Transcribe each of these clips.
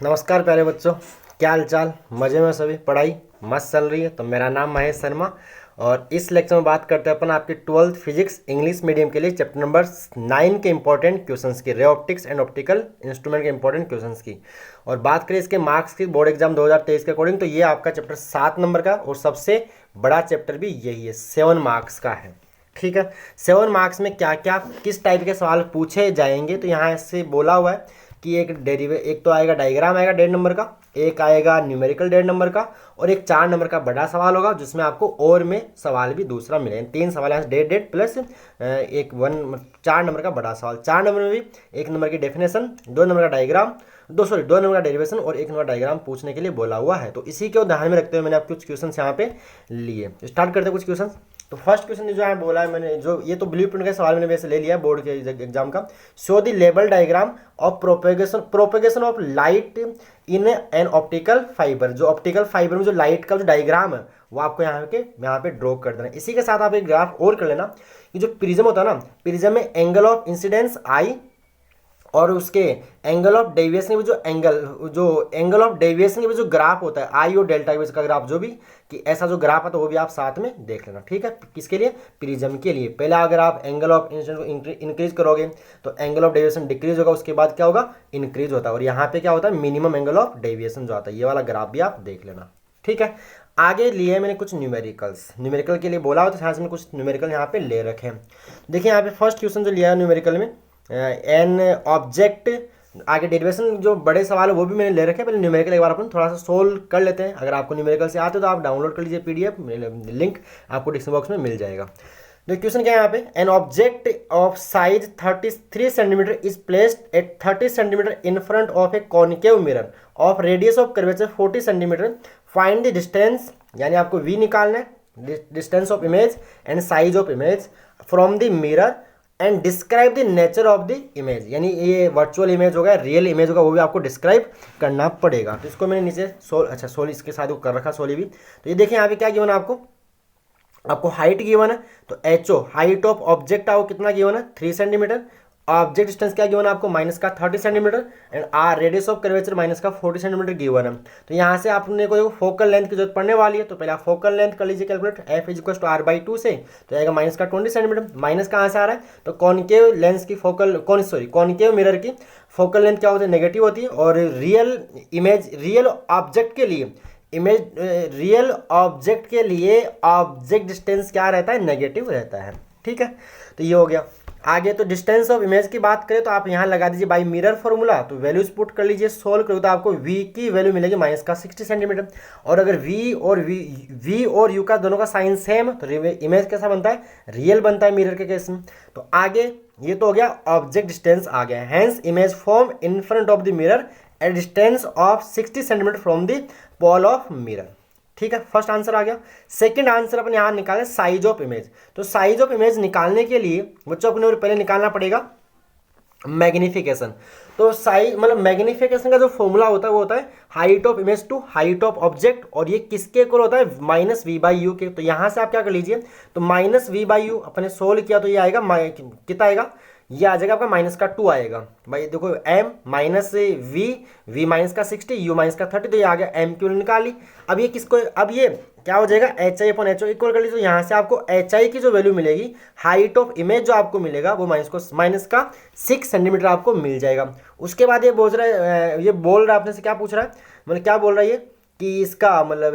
नमस्कार प्यारे बच्चों, क्या हाल चाल। मज़े में सभी, पढ़ाई मस्त चल रही है। तो मेरा नाम महेश शर्मा और इस लेक्चर में बात करते हैं अपन आपके 12th फिजिक्स इंग्लिश मीडियम के लिए चैप्टर नंबर 9 के इंपॉर्टेंट क्वेश्चंस की, ray optics and optical instrument के इंपॉर्टेंट क्वेश्चंस की। और बात करें इसके मार्क्स की बोर्ड एग्जाम 2023 के अकॉर्डिंग, तो ये आपका चैप्टर 7 नंबर का और सबसे बड़ा चैप्टर भी यही है, 7 मार्क्स का है। ठीक है, 7 मार्क्स में क्या क्या किस टाइप के सवाल पूछे जाएंगे, तो यहाँ से बोला हुआ है कि एक तो आएगा डायग्राम आएगा 1.5 नंबर का, एक आएगा न्यूमेरिकल 1.5 नंबर का, और एक 4 नंबर का बड़ा सवाल होगा जिसमें आपको और में सवाल भी दूसरा मिलेगा। 3 सवाल यहाँ 1.5 प्लस एक 4 नंबर का बड़ा सवाल। 4 नंबर में भी 1 नंबर की डेफिनेशन, 2 नंबर का डायग्राम, 2 नंबर का डेरिवेशन और 1 नंबर डायग्राम पूछने के लिए बोला हुआ है। तो इसी को ध्यान में रखते हुए मैंने आप कुछ क्वेश्चन यहाँ पे लिए। स्टार्ट करते हैं कुछ क्वेश्चन। तो फर्स्ट क्वेश्चन जो है बोला है मैंने, जो ये तो ब्लूप्रिंट का सवाल मैंने वैसे ले लिया है बोर्ड के एग्जाम का। Show the label diagram of propagation of light in an optical fibre. जो ऑप्टिकल फाइबर में जो लाइट का जो डायग्राम है वो आपको यहाँ पे ड्रॉ कर देना है। इसी के साथ आप एक ग्राफ और कर लेना कि जो प्रिज्म होता है ना, प्रिज्म में एंगल ऑफ इंसिडेंस आई और उसके एंगल ऑफ डेविएशन के जो एंगल ऑफ डेविएशन के जो ग्राफ होता है आई और डेल्टा के बीच का ग्राफ, जो भी कि ऐसा जो ग्राफ है तो वो भी आप साथ में देख लेना। ठीक है, किसके लिए? प्रिज्म के लिए। पहला अगर आप एंगल ऑफ इंसिडेंस को इंक्रीज करोगे तो एंगल ऑफ डेविएशन डिक्रीज होगा, उसके बाद क्या होगा? इंक्रीज होता है। और यहाँ पे क्या होता है? मिनिमम एंगल ऑफ डेविएशन जो आता है, ये वाला ग्राफ भी आप देख लेना। ठीक है, आगे लिए मैंने कुछ न्यूमेरिकल्स, न्यूमेरिकल के लिए बोला हो तो यहाँ से मैंने कुछ न्यूमेरिकल यहाँ पे ले रखे हैं। देखिए यहाँ पे फर्स्ट क्वेश्चन जो लिया है न्यूमेरिकल में, एन ऑब्जेक्ट, आगे डेरिवेशन जो बड़े सवाल है वो भी मैंने ले रखे हैं। पहले न्यूमेरिकल एक बार अपन थोड़ा सा सोल्व कर लेते हैं। अगर आपको न्यूमेरिकल से आते हो तो आप डाउनलोड कर लीजिए पीडीएफ, लिंक आपको डिस्क्रिप्शन बॉक्स में मिल जाएगा। तो क्वेश्चन क्या है यहाँ पे, an object of size 33 centimetre is placed at 30 centimetre in front of a concave mirror of radius of curvature 40 centimetre, find the distance, यानी आपको वी निकालना है, distance of image and size of image from the mirror and describe the nature of the image. यानी ये virtual image होगा, real image होगा, वो भी आपको डिस्क्राइब करना पड़ेगा। तो इसको मैंने नीचे सोल इसके साथ कर रखा, सोली भी। तो ये देखिए यहाँ पे क्या गिवन है आपको हाइट गिवन है, तो H O height of object आओ कितना गिवन है? 3 सेंटीमीटर। ऑब्जेक्ट डिस्टेंस क्या गिवन है आपको? माइनस का 30 centimetre and R radius of curvature minus का 40 सेंटीमीटर गिवन है। तो यहाँ से आपने को फोकल लेंथ की जरूरत पड़ने वाली है, तो पहले आप फोकल लेंथ कर लीजिए calculate, F is equal to R by 2 से, तो आएगा माइनस का 20 सेंटीमीटर। माइनस कहाँ से आ रहा है? तो कॉन्केव लेंस की कॉन्केव मिरर की फोकल लेंथ क्या होती है? नेगेटिव होती है। और रियल ऑब्जेक्ट के लिए ऑब्जेक्ट डिस्टेंस क्या रहता है? नेगेटिव रहता है। ठीक है, तो ये हो गया। आगे तो डिस्टेंस ऑफ इमेज की बात करें तो आप यहाँ लगा दीजिए बाई मिरर फॉर्मूला, तो वैल्यूज पुट कर लीजिए, सोल्व करोगे तो आपको v की वैल्यू मिलेगी माइनस का 60 सेंटीमीटर। और अगर v और u का दोनों का साइन सेम, तो इमेज कैसा बनता है? रियल बनता है मिरर के केस में। तो आगे ये तो हो गया ऑब्जेक्ट डिस्टेंस आ गया, hence image form in front of the mirror at distance of 60 centimetre from the pole of mirror. ठीक है, फर्स्ट आंसर आ गया। सेकंड आंसर अपन यहाँ निकालें साइज ऑफ इमेज। तो साइज ऑफ इमेज निकालने के लिए बच्चों अपने पहले निकालना पड़ेगा मैग्निफिकेशन। तो साइज मतलब मैग्निफिकेशन का जो फॉर्मूला होता है वो होता है height of image to height of object, और ये किसके इक्वल होता है? माइनस वी बाई यू के। तो यहाँ से आप क्या कर लीजिए, तो माइनस वी बाई यू अपने सोल्व किया तो ये आएगा कितना आएगा? ये आ जाएगा आपका माइनस का 2 आएगा। भाई देखो एम माइनस वी माइनस का 60, यू माइनस का 30, तो ये आ गया एम की वैल्यू निकाली। अब ये किसको, अब ये क्या हो जाएगा? H I upon H O equal कर लीजिए। तो यहाँ से आपको एच आई की जो वैल्यू मिलेगी, हाइट ऑफ इमेज जो आपको मिलेगा वो माइनस का 6 सेंटीमीटर आपको मिल जाएगा। उसके बाद ये बोल रहा है आपने से क्या पूछ रहा है, मतलब क्या बोल रहा है ये कि इसका मतलब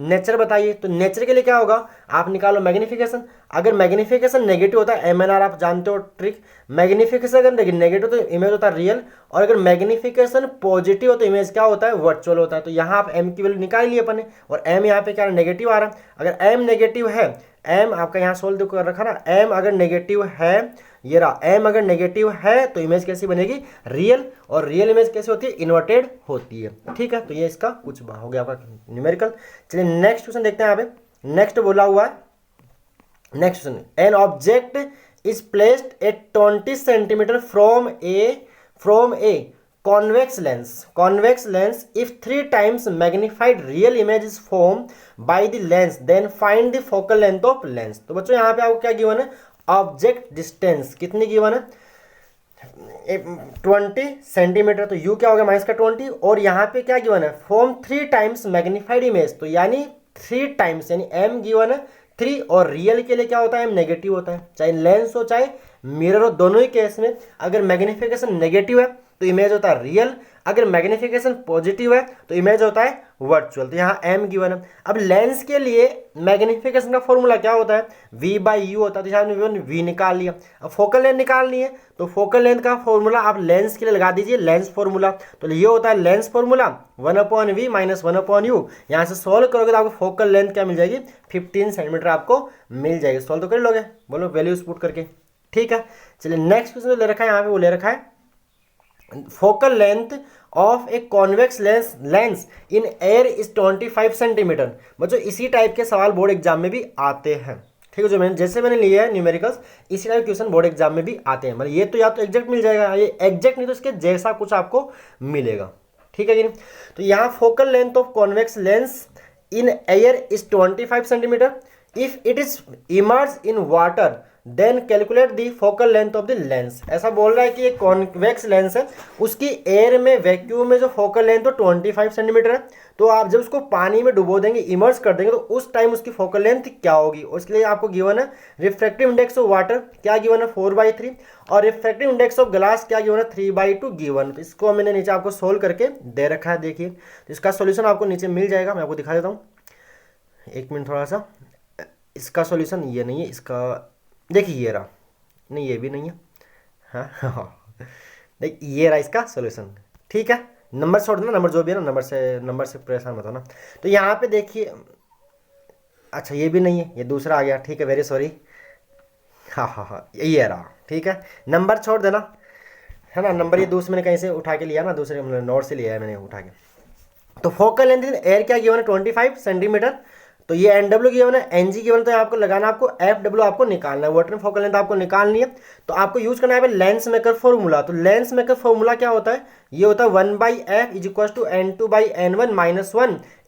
नेचर बताइए। तो नेचर के लिए क्या होगा? आप निकालो मैग्निफिकेशन। अगर मैग्निफिकेशन नेगेटिव होता है, एमएनआर आप जानते हो ट्रिक, मैग्निफिकेशन अगर नेगेटिव तो इमेज होता है रियल, और अगर मैग्निफिकेशन पॉजिटिव हो तो इमेज क्या होता है? वर्चुअल होता है। तो यहाँ आप एम की वैल्यू निकाल लिए अपने, और एम यहाँ पे क्या नेगेटिव आ रहा है। अगर एम नेगेटिव है, एम आपका यहाँ सोल्व कर रखा ना, एम अगर नेगेटिव है, ये रहा एम अगर नेगेटिव है तो इमेज कैसी बनेगी? रियल। और रियल इमेज कैसी होती है? इन्वर्टेड होती है। ठीक है, तो ये इसका कुछ हो गया आपका न्यूमेरिकल। चलिए नेक्स्ट क्वेश्चन देखते हैं। यहाँ पे नेक्स्ट बोला हुआ है, next question, an object is placed at 20 centimetre from A convex lens if 3 times magnified real image is formed by the lens, then find the focal length of lens। तो बच्चों यहाँ पे आपको क्या गिवन है? ऑब्जेक्ट डिस्टेंस कितनी given है? 20 centimetre, तो यू क्या हो गया -20, और यहाँ पे क्या गिवन है फॉर्म 3 टाइम्स मैग्नीफाइड इमेज, तो यानी 3 टाइम्स, यानी एम गिवन है 3, और रियल के लिए क्या होता है एम नेगेटिव होता है, चाहे लेंस हो चाहे मिरर हो, दोनों ही केस में अगर मैग्निफिकेशन नेगेटिव है तो इमेज होता है रियल, अगर मैग्निफिकेशन पॉजिटिव है तो इमेज होता है वर्चुअल। तो यहाँ एम गिवन है। अब लेंस के लिए मैग्निफिकेशन का फॉर्मूला क्या होता है V/U होता है, तो यहाँ V निकाल लिया। अब फोकल लेंथ निकालनी है तो फोकल लेंथ का फॉर्मूला आप लेंस के लिए लगा दीजिए, लेंस फॉर्मूला, तो ये होता है लेंस फॉर्मूला 1/V - 1/U। यहाँ से सॉल्व करोगे तो आपको फोकल लेंथ क्या मिल जाएगी 15 सेंटीमीटर आपको मिल जाएगी। सॉल्व तो कर लोगे, बोलो वैल्यूज पुट करके, ठीक है। चलिए नेक्स्ट क्वेश्चन जो ले रखा है यहाँ पे वो ले रखा है focal length of A convex lens in air is 25 centimetre. बच्चों इसी टाइप के सवाल बोर्ड एग्जाम में भी आते हैं, ठीक है, जो मैंने जैसे मैंने लिया है न्यूमेरिकल्स, इसी टाइप क्वेश्चन बोर्ड एग्जाम में भी आते हैं। मतलब ये तो या तो एग्जैक्ट मिल जाएगा, ये एग्जैक्ट नहीं तो इसके जैसा कुछ आपको मिलेगा, ठीक है कि नहीं। तो यहाँ focal length of convex lens in air is 25 centimetre, if it is immerse in water then calculate the focal length of the lens. ऐसा बोल रहा है कि एक कॉन्वेक्स लेंस है, उसकी एयर में वैक्यूम में जो फोकल लेंथ तो 25 सेंटीमीटर है, तो आप जब उसको पानी में डुबो देंगे, इमर्स कर देंगे, तो उस टाइम उसकी फोकल लेंथ क्या होगी। उसके लिए आपको गिवन है रिफ्रैक्टिव इंडेक्स ऑफ वाटर क्या गिवन है 4/3, और रिफ्रैक्टिव इंडेक्स ऑफ ग्लास क्या गिवन है 3/2 गिवन। तो इसको मैंने नीचे आपको सोल्व करके दे रखा है, देखिए। तो इसका सोल्यूशन आपको नीचे मिल जाएगा, मैं आपको दिखा देता हूँ, एक मिनट थोड़ा सा। इसका सोल्यूशन ये नहीं है, इसका देखिए ये रहा, नहीं ये भी नहीं है, हाँ देख ये रहा इसका सॉल्यूशन, ठीक है। नंबर छोड़ देना, नंबर जो भी है ना, नंबर से परेशान मत होना। तो यहाँ पे देखिए, अच्छा ये भी नहीं है, ये दूसरा आ गया, ठीक है, वेरी सॉरी, हाँ ये रहा, ठीक है। नंबर छोड़ देना, है ना, नंबर ये दूसरे मैंने कहीं से उठा के लिया ना, दूसरे नोट से लिया है मैंने उठा के। तो फोकल लेंथ एयर क्या गिवन है 25 सेंटीमीटर, तो ये NW गिवन है, NG गिवन, तो आपको लगाना, आपको FW आपको निकालना है, वाटर में फोकल लेंथ आपको निकालनी है। तो आपको यूज करना है लेंस मेकर फॉर्मूला। तो लेंस मेकर फॉर्मूला क्या होता है, ये होता है 1/F = N2/N1 - 1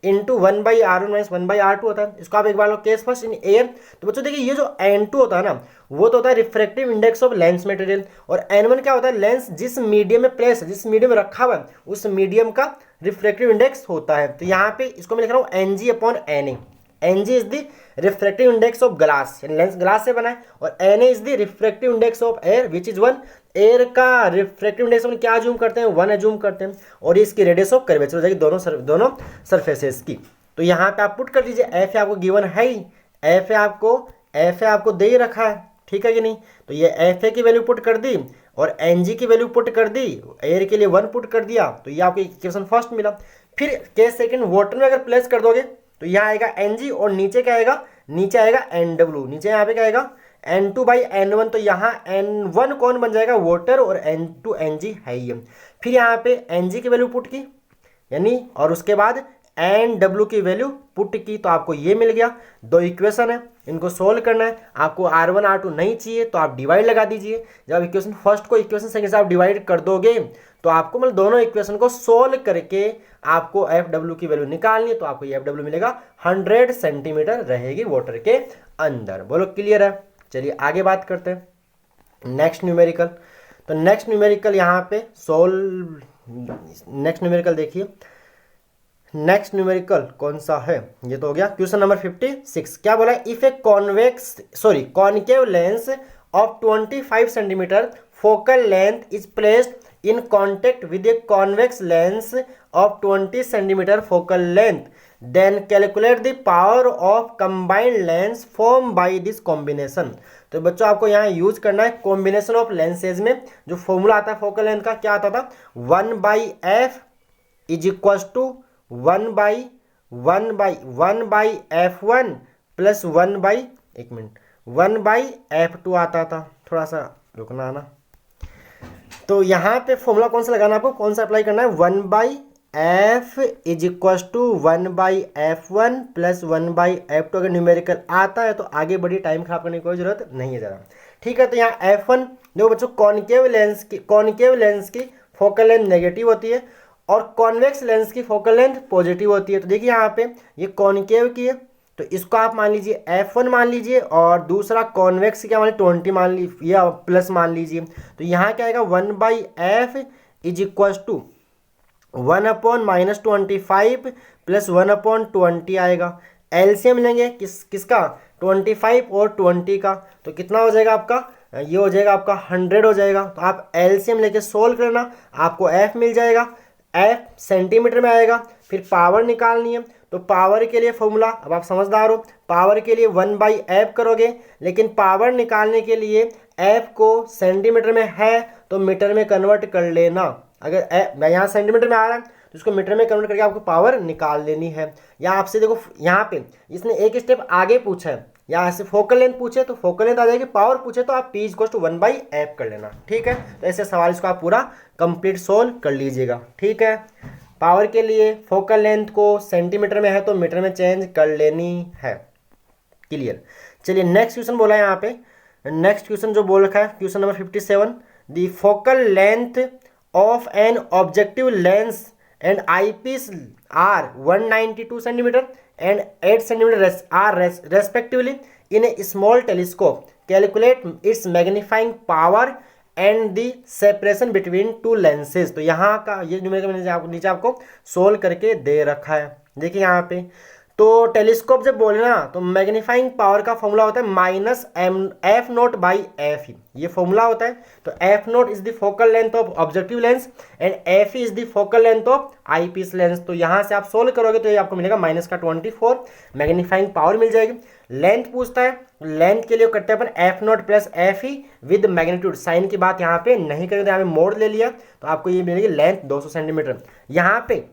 × 1/R1 - 1/R2 होता है। इसको आप एक बार केस फर्स्ट इन एयर। तो बच्चों देखिए ये जो N2 होता है ना, वो तो होता है refractive index of lens material, और N1 क्या होता है लेंस जिस मीडियम में प्लेस है, जिस मीडियम में रखा हुआ है उस मीडियम का रिफ्रैक्टिव इंडेक्स होता है। तो यहाँ पे इसको मैं लिख रहा हूँ NG/NA। NG is the refractive index of glass, lens glass से बना है, और NA is the refractive index of air which is 1। Air का रिफ्रैक्टिव इंडेक्स हम क्या अज्यूम करते हैं 1 अज्यूम करते हैं, और ये इसकी रेडियस ऑफ कर्वेचर हो जाएगी दोनों सरफेसेस की। तो यहाँ पे आप पुट कर दीजिए, एफ आपको गिवन है ही, एफ आपको दे ही रखा है, ठीक है कि नहीं। तो ये एफ की वैल्यू पुट कर दी और NG की वैल्यू पुट कर दी, एयर के लिए 1 पुट कर दिया, तो ये आपको इक्वेशन फर्स्ट मिला। फिर केस सेकंड वाटर में अगर प्लेस कर दोगे तो यहाँ आएगा NG, और नीचे क्या आएगा, नीचे आएगा NW, नीचे यहाँ पे क्या आएगा N2/N1। तो यहाँ N1 कौन बन जाएगा वाटर, और N2 NG है ही। फिर यहाँ पे NG की वैल्यू पुट की, यानी, और उसके बाद NW की वैल्यू पुट की, तो आपको ये मिल गया। दो इक्वेशन है, इनको सोल्व करना है। आपको R1 R2 नहीं चाहिए तो आप डिवाइड लगा दीजिए। जब इक्वेशन फर्स्ट को इक्वेशन सेकंड से आप डिवाइड कर दोगे तो आपको मतलब दोनों इक्वेशन को सोल्व करके आपको FW की वैल्यू निकालनी है, तो आपको ये FW मिलेगा 100 सेंटीमीटर रहेगी वाटर के अंदर। बोलो क्लियर है। चलिए आगे बात करते हैं नेक्स्ट न्यूमेरिकल। तो नेक्स्ट न्यूमेरिकल यहाँ पे नेक्स्ट न्यूमेरिकल देखिए, नेक्स्ट न्यूमेरिकल कौन सा है, ये तो हो गया क्वेश्चन नंबर 56। क्या बोला, if a concave lens of 25 centimetre focal length is placed in contact with a convex lens of 20 centimetre focal length, then calculate the power of combined lens form by this combination. तो बच्चों आपको यहाँ use करना है combination of lenses में जो formula आता है फोकल लेंथ का, क्या आता था 1/F = 1/F1 प्लस 1/F2 आता था। थोड़ा सा रुकना ना, तो यहाँ पे फॉर्मूला कौन सा लगाना है आपको, कौन सा अप्लाई करना है 1/F = 1/F1 प्लस 1/F2। अगर न्यूमेरिकल आता है तो आगे बढ़ी, टाइम खराब करने की कोई जरूरत नहीं है ज़रा, ठीक है। तो यहाँ F1 देखो बच्चों, कॉनकेव लेंस की फोकल लेंथ नेगेटिव होती है और कॉन्वेक्स लेंस की फोकल लेंथ पॉजिटिव होती है। तो देखिए यहाँ पे ये कॉनकेव की है तो इसको आप मान लीजिए F1 मान लीजिए, और दूसरा कॉन्वेक्स क्या मान लीजिए 20 मान लीजिए या प्लस मान लीजिए। तो यहाँ क्या आएगा 1/f is equal to 1/-25 plus 1/20 आएगा। एलसीएम लेंगे किसका 25 और 20 का, तो कितना हो जाएगा आपका, ये हो जाएगा आपका 100 हो जाएगा। तो आप एलसीएम लेके सोल्व करना, आपको एफ मिल जाएगा, एफ सेंटीमीटर में आएगा। फिर पावर निकालनी है, तो पावर के लिए फॉर्मूला, अब आप समझदार हो, पावर के लिए 1/f करोगे, लेकिन पावर निकालने के लिए f को सेंटीमीटर में है तो मीटर में कन्वर्ट कर लेना। अगर यहाँ सेंटीमीटर में आ रहा है तो इसको मीटर में कन्वर्ट करके आपको पावर निकाल लेनी है। या आपसे देखो यहाँ पे इसने एक स्टेप आगे पूछा है, यहाँ से फोकल लेंथ पूछे तो फोकल लेंथ आ जाएगी, पावर पूछे तो आप P=1/f कर लेना। ठीक है, तो ऐसे सवाल इसको आप पूरा कंप्लीट सोल्व कर लीजिएगा। ठीक है, पावर के लिए फोकल लेंथ को सेंटीमीटर में है तो मीटर में चेंज कर लेनी है। क्लियर। चलिए नेक्स्ट क्वेश्चन बोला है यहाँ पे, नेक्स्ट क्वेश्चन जो बोल रखा है question number 57, the focal length of an objective lens and eyepiece are 192 centimetre and 8 centimetre are respectively in a small telescope, calculate its magnifying power and the separation between two lenses. तो यहाँ का ये नीचे आपको solve करके दे रखा है। देखिए यहाँ पे तो टेलीस्कोप जब बोले ना तो मैग्नीफाइंग पावर का फॉर्मूला होता है -f0/f, ये फॉर्मूला होता है। तो f0 is the focal length of objective lens and f is the focal length of eyepiece lens. तो यहाँ से आप सोल्व करोगे तो ये आपको मिलेगा -24 मैग्नीफाइंग पावर मिल जाएगी। लेंथ पूछता है, लेंथ के लिए करते हैं अपन f0 प्लस f ही विद मैग्नीट्यूड, साइन की बात यहाँ पे नहीं करेंगे, यहाँ पे मोड़ ले लिया तो आपको ये मिलेगी लेंथ 200 सेंटीमीटर। यहाँ पे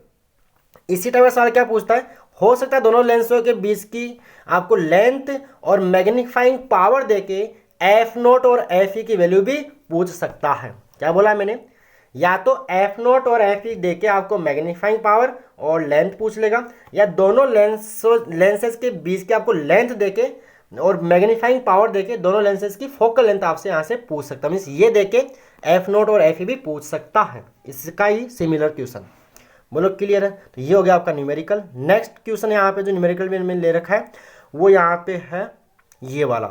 इसी टाइप का सवाल क्या पूछता है, हो सकता है दोनों लेंसों के बीच की आपको लेंथ और मैग्नीफाइंग पावर देके f0 और f की वैल्यू भी पूछ सकता है। क्या बोला है मैंने, या तो f0 और f देके आपको मैग्नीफाइंग पावर और लेंथ पूछ लेगा, या दोनों लेंसेज के बीच की आपको लेंथ देके और मैग्नीफाइंग पावर देके दोनों लेंसेज की फोकल लेंथ आपसे यहाँ से पूछ सकता है। मीन्स ये देके f0 और f भी पूछ सकता है। इसका ही सिमिलर क्वेश्चन, बोलो क्लियर है। तो ये हो गया आपका न्यूमेरिकल। नेक्स्ट क्वेश्चन यहाँ पे जो न्यूमेरिकल में ले रखा है वो यहाँ पे है ये वाला।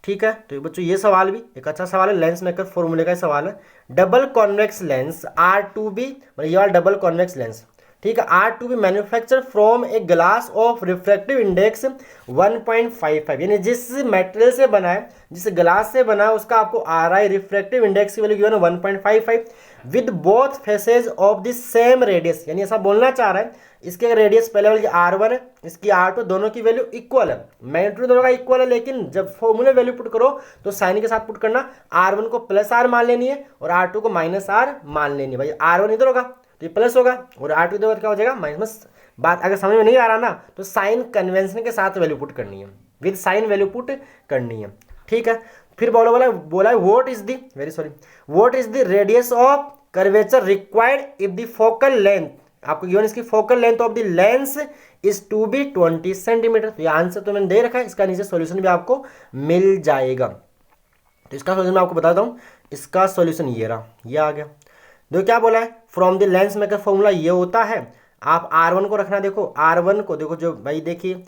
ठीक है, तो बच्चों ये सवाल भी एक अच्छा सवाल है, लेंस मेकर फॉर्मूले का सवाल है। डबल कॉन्वेक्स लेंस R2B, मतलब ये वाला डबल कॉन्वेक्स लेंस, ठीक है, R2B manufacture from a glass of refractive index 1.55, यानी जिस मटेरियल से बना है, जिस ग्लास से बना है उसका आपको RI रिफ्रैक्टिव इंडेक्स की वैल्यू गिवन है 1.55 with both faces of the same radius, यानी ऐसा बोलना चाह रहा है इसके रेडियस पहले वाले की R1 है, इसकी R2, दोनों की वैल्यू इक्वल है, मैग्नीट्यूड दोनों का इक्वल है, लेकिन जब फॉर्मूले वैल्यू पुट करो तो साइन के साथ पुट करना, R1 को प्लस R मान लेनी है और R2 को माइनस R मान लेनी है। भाई R1 इधर होगा तो ये प्लस होगा और R2 इधर क्या हो जाएगा माइनस। बात अगर समझ में नहीं आ रहा ना तो साइन कन्वेंशन के साथ वैल्यू पुट करनी है, विद साइन वैल्यू पुट करनी है। ठीक है, फिर बोला what is the radius of curvature required if the focal length, आपको गिवन इसकी focal length of the lens is to be 20 centimetre. तो ये आंसर तो मैंने दे रखा है, इसका नीचे सॉल्यूशन भी आपको मिल जाएगा। तो इसका सॉल्यूशन मैं आपको बताता हूँ, इसका सॉल्यूशन ये रहा, ये आ गया। देखो क्या बोला है, from the lens maker formula ये होता है, आप R1 को रखना, देखो R1 को देखो, जो भाई देखिए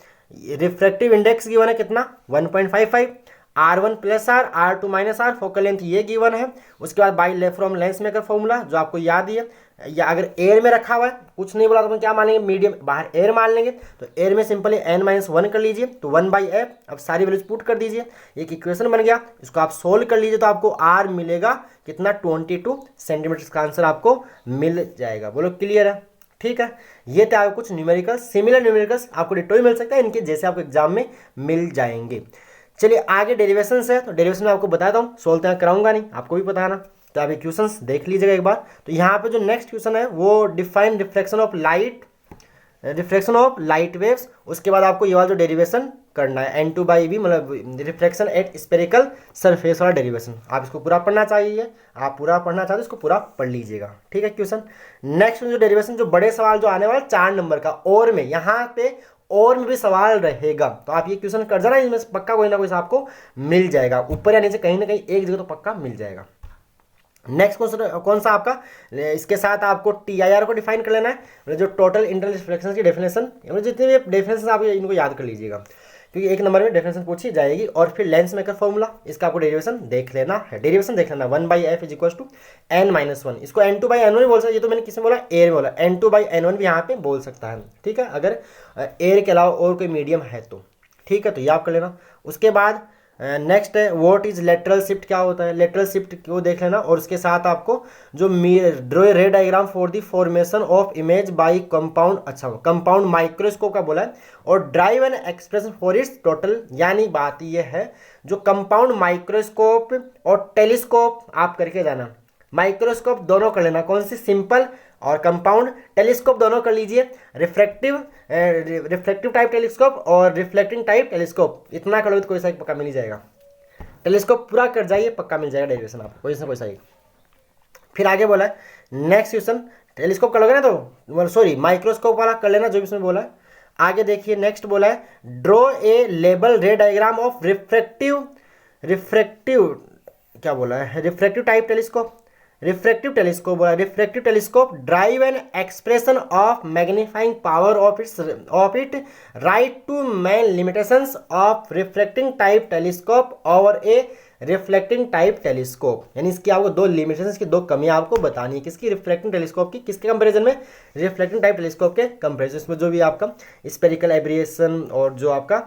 रिफ्रैक्टिव इंडेक्स गिवन है कितना 1.55, R1 plus R, R2 minus R, focal length ये गिवन है। उसके बाद by from lens maker formula जो आपको याद ही है, या अगर एयर में रखा हुआ है कुछ नहीं बोला तो अपन क्या मान लेंगे, मीडियम बाहर एयर मान लेंगे, तो एयर में सिंपली n-1 कर लीजिए तो 1/f, अब सारी वैल्यूज पुट कर दीजिए, एक इक्वेशन बन गया, इसको आप सोल्व कर लीजिए तो आपको R मिलेगा कितना 22 सेंटीमीटर का आंसर आपको मिल जाएगा। बोलो क्लियर है। ठीक है, ये थे आपको कुछ न्यूमेरिकल, सिमिलर न्यूमेरिकल्स आपको डिटो ही मिल सकता है, इनके जैसे आपको एग्जाम में मिल जाएंगे। चलिए आगे डेरिवेशन है, तो डेरिवेशन में आपको बताता हूँ, सोल्व तो कराऊंगा नहीं, आपको भी पता है ना, तो आप ये क्वेश्चंस देख लीजिएगा एक बार। तो यहाँ पे जो नेक्स्ट क्वेश्चन है वो define reflection of light waves, उसके बाद आपको ये वाला जो डेरिवेशन करना है N2/V, मतलब रिफ्लेक्शन एट स्फेरिकल सरफेस वाला डेरिवेशन, आप इसको पूरा पढ़ना चाहिए, आप पूरा पढ़ना चाहते हो इसको पूरा पढ़ लीजिएगा। ठीक है, क्वेश्चन नेक्स्ट जो डेरिवेशन, जो बड़े सवाल जो आने वाला 4 नंबर का, और में यहाँ पे और में भी सवाल रहेगा, तो आप ये क्वेश्चन कर जाना, इसमें पक्का कोई ना कोई आपको मिल जाएगा, ऊपर या नीचे कहीं ना कहीं एक जगह तो पक्का मिल जाएगा। नेक्स्ट क्वेश्चन कौन सा आपका, इसके साथ आपको TIR को डिफाइन कर लेना है, जो टोटल इंटरनल रिफ्लेक्शन की डेफिनेशन, जितने भी डेफिनेशन आप इनको याद कर लीजिएगा। क्योंकि एक नंबर में डेफिनेशन पूछी जाएगी। और फिर लेंस मेकर फॉर्मूला, इसका आपको डेरिवेशन देख लेना है, डेरिवेशन देख लेना 1/f is equal to n-1। इसको n2/n1 भी बोल सकता है, ये तो मैंने किसी बोला एयर में बोला, n2/n1 भी यहाँ पे बोल सकता है, ठीक है, अगर एयर के अलावा और कोई मीडियम है तो, ठीक है, तो ये आप कर लेना। उसके बाद नेक्स्ट है व्हाट इज लेटरल शिफ्ट, क्या होता है लेटरल शिफ्ट को देख लेना। और उसके साथ आपको जो ड्रॉ रे diagram for the formation of image by compound, अच्छा कंपाउंड माइक्रोस्कोप का बोला है, और drive an expression for its total, यानी बात ये है जो कंपाउंड माइक्रोस्कोप और टेलीस्कोप आप करके जाना, माइक्रोस्कोप दोनों कर लेना, कौन सी सिंपल और कंपाउंड, टेलीस्कोप दोनों कर लीजिए, रिफ्लेक्टिव टाइप टेलीस्कोप और रिफ्लेक्टिंग टाइप टेलीस्कोप, इतना करोगे तो कोई सा पक्का मिल ही जाएगा। टेलीस्कोप पूरा कर जाइए, पक्का मिल जाएगा डेरिवेशन आपको कोई सा कोई सा ही। फिर आगे बोला है नेक्स्ट क्वेश्चन, टेलीस्कोप करोगे ना तो सॉरी माइक्रोस्कोप वाला कर लेना जो भी इसमें बोला है। आगे देखिए नेक्स्ट बोला है draw a label ray diagram of refractive क्या बोला है, refractive type telescope, refractive telescope बोला, refractive telescope derive an expression of magnifying power of it write two main limitations of reflecting type telescope over a reflecting type telescope, यानी इसकी आपको दो limitations की दो कमियां आपको बतानी है, किसकी, रिफ्लेक्टिंग टेलीस्कोप की, किसके कंपैरिजन में, रिफ्लेक्टिंग टाइप टेलीस्कोप के कंपैरिजन में, जो भी आपका स्पेरिकल एब्रिएशन और जो आपका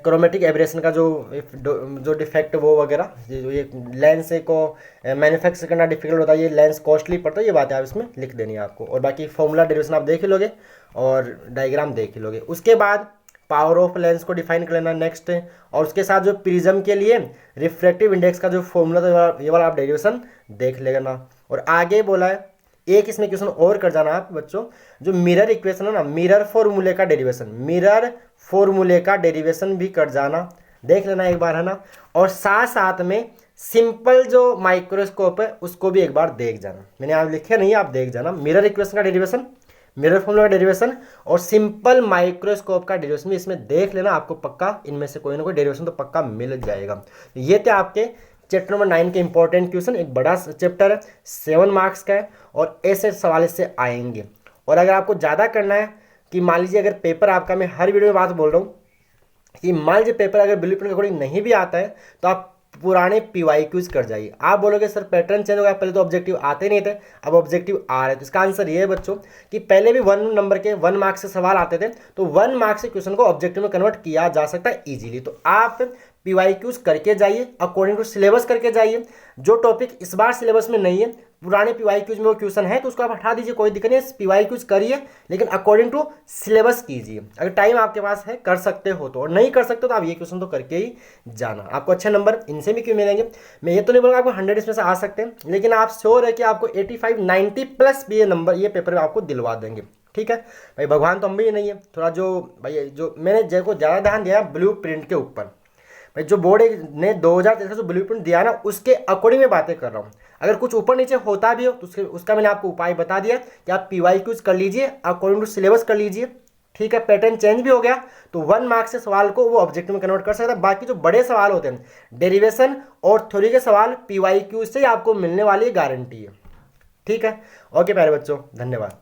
क्रोमेटिक एब्रेशन का जो डिफेक्ट वो वगैरह, ये लेंस को मैन्युफैक्चर करना डिफिकल्ट होता है, ये लेंस कॉस्टली पड़ता है, ये बातें आप इसमें लिख देनी है आपको। और बाकी फॉर्मूला डेरिवेशन आप देख ही लोगे और डायग्राम देख ही लोगे। उसके बाद पावर ऑफ लेंस को डिफाइन कर लेना नेक्स्ट, और उसके साथ जो प्रिज्म के लिए रिफ्रैक्टिव इंडेक्स का जो फॉर्मूला था ये वाला आप डेरिवेशन देख लेना। और आगे बोला है एक इसमें क्वेश्चन और कर जाना आप बच्चों, जो मिरर इक्वेशन है ना, मिरर फॉर्मूले का डेरिवेशन, मिरर फॉर्मूले का डेरिवेशन भी कर जाना, देख लेना एक बार, है ना। और साथ साथ में सिंपल जो माइक्रोस्कोप है उसको भी एक बार देख जाना, मैंने यहाँ लिखे नहीं, आप देख जाना, मिरर इक्वेशन का डेरिवेशन, मिरर फॉर्मूला का डेरिवेशन और सिंपल माइक्रोस्कोप का डेरिवेशन भी इसमें देख लेना, आपको पक्का इनमें से कोई ना कोई डेरिवेशन तो पक्का मिल जाएगा। ये थे आपके चैप्टर नंबर 9 के इंपॉर्टेंट क्वेश्चन, एक बड़ा चैप्टर है, 7 मार्क्स का है और ऐसे सवाल इससे आएंगे। और अगर आपको ज़्यादा करना है कि मान लीजिए अगर पेपर आपका, मैं हर वीडियो में बात बोल रहा हूँ कि मान लीजिए पेपर अगर ब्लूप्रिंट के अकॉर्डिंग नहीं भी आता है तो आप पुराने PYQs कर जाइए। आप बोलोगे सर पैटर्न चेंज हो गया, पहले तो ऑब्जेक्टिव आते नहीं थे अब ऑब्जेक्टिव आ रहे, तो इसका आंसर ये है बच्चों कि पहले भी 1 नंबर के 1 मार्क्स से सवाल आते थे, तो 1 मार्क्स के क्वेश्चन को ऑब्जेक्टिव में कन्वर्ट किया जा सकता है इजीली। तो आप PYQs करके जाइए, अकॉर्डिंग टू सिलेबस करके जाइए, जो टॉपिक इस बार सिलेबस में नहीं है पुराने PYQs में वो क्वेश्चन है तो उसको आप हटा दीजिए, कोई दिक्कत नहीं, PYQs करिए लेकिन अकॉर्डिंग टू सिलेबस कीजिए। अगर टाइम आपके पास है कर सकते हो तो, और नहीं कर सकते तो आप ये क्वेश्चन तो करके ही जाना, आपको अच्छे नंबर इनसे भी क्यों मिलेंगे। मैं ये तो नहीं बोलूँगा आपको 100 इसमें से आ सकते हैं, लेकिन आप श्योर है कि आपको 85-90 प्लस भी ये नंबर ये पेपर में आपको दिलवा देंगे, ठीक है भाई। भगवान तो हम भी नहीं है, थोड़ा जो भाई जो मैंने को ज़्यादा ध्यान दिया ब्लू प्रिंट के ऊपर, भाई जो बोर्ड ने 2023 का जो ब्लू प्रिंट दिया ना उसके अकॉर्डिंग मैं बातें कर रहा हूँ। अगर कुछ ऊपर नीचे होता भी हो तो उसका मैंने आपको उपाय बता दिया कि आप PYQs कर लीजिए, अकॉर्डिंग टू सिलेबस कर लीजिए, ठीक है। पैटर्न चेंज भी हो गया तो 1 मार्क्स से सवाल को वो ऑब्जेक्टिव में कन्वर्ट कर सकता है। बाकी जो बड़े सवाल होते हैं डेरिवेशन और थ्योरी के सवाल PYQs से ही आपको मिलने वाली गारंटी है, ठीक है। ओके प्यारे बच्चों, धन्यवाद।